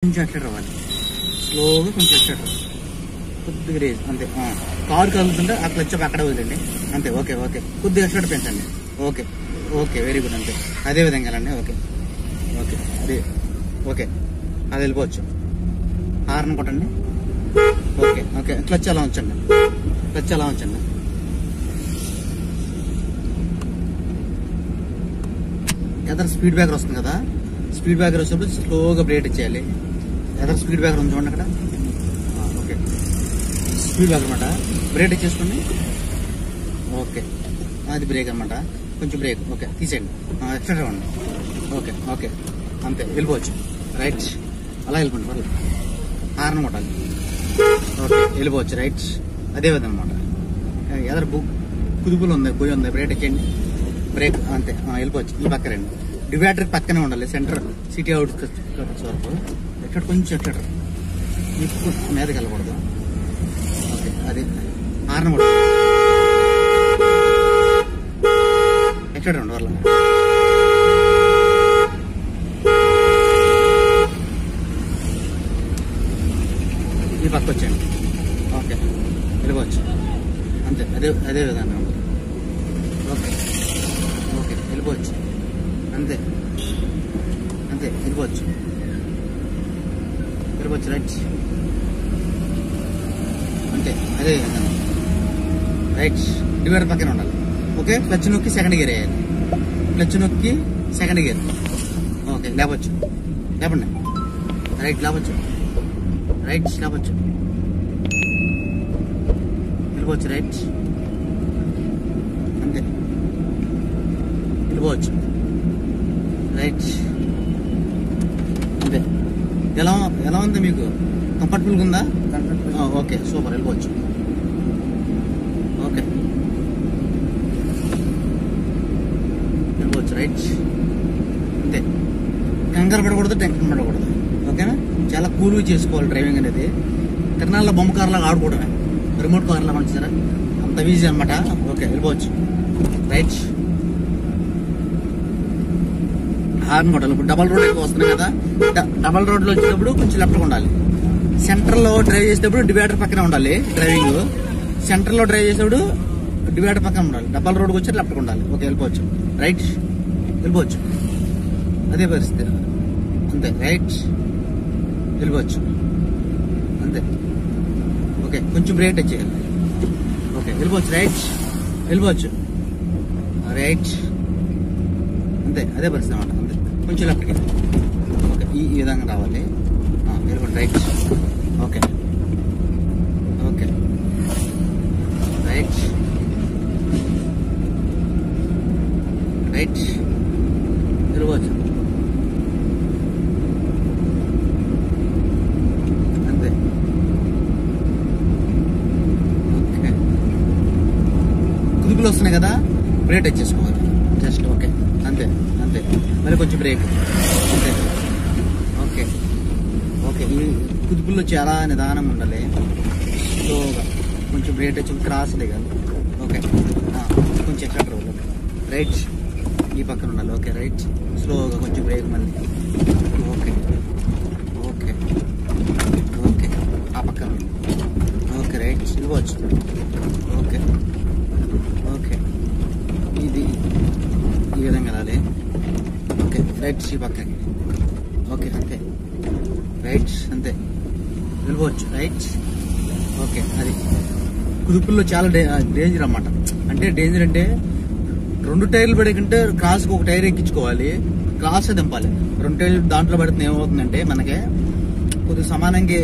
కొంచెం ఎక్స్ట్రా అవ్వాలి, స్లోగా కొంచెం ఎక్స్ట్రా కొద్దిగా రేజ్ అంతే. కారు కదులుతుంటే ఆ క్లచ్ అక్కడ వదిలేండి అంతే. ఓకే ఓకే కొద్దిగా ఎక్స్ట్రా పెంచండి. ఓకే ఓకే వెరీ గుడ్ అంతే. అదే విధంగా అండి. ఓకే ఓకే అదే ఓకే అది వెళ్ళిపోవచ్చు. హార్న్ కొట్టండి. ఓకే ఓకే క్లచ్ అలా ఉంచండి, క్లచ్ అలా ఉంచండి. ఎదర్ స్పీడ్ బ్రేకర్ వస్తుంది కదా, స్పీడ్ బ్రేకర్ వచ్చినప్పుడు స్లోగా బ్రేక్ ఇచ్చేయాలి. ఎదర్ స్పీడ్ బ్రేకర్ ఉంది చూడండి అక్కడ. ఓకే స్పీడ్ బ్రేకర్ అనమాట, బ్రేక్ ఇచ్చేసుకోండి. ఓకే అది బ్రేక్ అనమాట, కొంచెం బ్రేక్. ఓకే తీసేయండి, ఎక్స్ట్రా ఇవ్వండి. ఓకే ఓకే అంతే వెళ్ళిపోవచ్చు. రైట్ అలా వెళ్ళిపోండి పర్లేదు. హార్న్ కొట్టాలి. ఓకే వెళ్ళిపోవచ్చు. రైట్ అదే విధంగా అనమాట. ఎదర్ కుదుపులు ఉంది, పొయ్యి ఉంది, బ్రేక్ ఇచ్చేయండి. బ్రేక్ అంతే వెళ్ళిపోవచ్చు. ఈ పక్క రండి. డివైడర్ పక్కనే ఉండాలి, సెంటర్ సిటీ అవుట్ వరకు. ఎక్కడ కొంచెం ఎక్కడ ఇప్పుడు మీదకి వెళ్ళకూడదు. ఓకే అది హార్న్ కొట్టాలి. ఎక్కడ ఉండి వాళ్ళ ఈ పక్క వచ్చేయండి. ఓకే వెళ్ళిపోవచ్చు అంతే. అదే విధంగా ఉంటుంది. ఓకే ఓకే వెళ్ళిపోవచ్చు అంతే అంతే వెళ్ళిపోవచ్చు వెళ్ళిపోవచ్చు. రైట్ అంతే అదే విధంగా. రైట్ డివైడర్ పక్కనే ఉండాలి. ఓకే క్లచ్ నొక్కి సెకండ్ గేర్ వేయాలి, క్లచ్ నొక్కి సెకండ్ గేర్. ఓకే లేపచ్చు, లేపండి. రైట్ లేపచ్చు, రైట్ లేపచ్చు, వెళ్ళిపోవచ్చు. రైట్ అంతే వెళ్ళిపోవచ్చు. రైట్ అంతే. ఎలా ఉంది మీకు? కంఫర్టబుల్గా ఉందా? ఓకే సూపర్ వెళ్ళిపోవచ్చు. ఓకే వెళ్ళిపోవచ్చు. రైట్ అంతే. కంగారు పడకూడదు, టెన్షన్ పడకూడదు. ఓకేనా? చాలా కూల్గా చేసుకోవాలి డ్రైవింగ్ అనేది. తిరణాల్లో బొమ్మ కార్లాగా ఆడుకోవడమే, రిమోట్ కార్లా మంచిదా, అంత ఈజీ అనమాట. ఓకే వెళ్ళిపోవచ్చు. రైట్ హార్న్ కొట్టాలి. ఇప్పుడు డబల్ రోడ్ ఎక్కువ వస్తున్నాయి కదా, డబల్ రోడ్లో వచ్చేటప్పుడు కొంచెం లెఫ్ట్గా ఉండాలి. సెంటర్లో డ్రైవ్ చేసేటప్పుడు డివైడర్ పక్కనే ఉండాలి డ్రైవింగ్. సెంటర్లో డ్రైవ్ చేసేటప్పుడు డివైడర్ పక్కన ఉండాలి. డబల్ రోడ్కి వచ్చి లెఫ్ట్గా ఉండాలి. ఓకే వెళ్ళిపోవచ్చు. రైట్ వెళ్ళిపోవచ్చు. అదే పరిస్థితి అంతే. రైట్ వెళ్ళిపోవచ్చు అంతే. ఓకే కొంచెం బ్రేక్ టచ్ చేయాలి. ఓకే వెళ్ళిపోవచ్చు. రైట్ వెళ్ళిపోవచ్చు. రైట్ అంతే అదే పరిస్థితి అనమాట. అంతే కొంచెం లెఫ్ట్కి. ఓకే ఈ విధంగా రావాలి. వెళ్ళిపోండి. Right okay okay right right వెళ్ళిపోవచ్చు అంతే. ఓకే కుదుపులు వస్తున్నాయి కదా, బ్రేక్ టచ్ చేసుకోవాలి జస్ట్. ఓకే అంతే అంతే. మళ్ళీ కొంచెం బ్రేక్ అంతే. ఓకే ఓకే ఈ కుదుపుల్లో చాలా నిదానంగా ఉండాలి, స్లోగా కొంచెం బ్రేక్ టచ్ క్రాస్ దిగాలి. ఓకే కొంచెం ఎక్కడ రోడ్. రైట్ ఈ పక్కన ఉండాలి. ఓకే రైట్ స్లోగా కొంచెం బ్రేక్ మళ్ళీ. ఓకే ఓకే ఓకే ఆ పక్కన. ఓకే రైట్ వెళ్ళిపోవచ్చు. ఓకే ఓకే ఇది ఈ విధంగా రాలి. ఓకే రైట్ ఈ పక్కకి. ఓకే అంతే. రైట్ అంతే వెళ్ళిపోవచ్చు. రైట్ ఓకే అది కుదుపుల్లో చాలా డేంజర్ అన్నమాట. అంటే డేంజర్ అంటే 2 టైర్లు పడేకంటే క్రాస్కి ఒక టైర్ ఎక్కించుకోవాలి, క్రాస్ దింపాలి. 2 టైర్లు దాంట్లో పడితే ఏమవుతుందంటే మనకి కొద్దిగా సమానంగా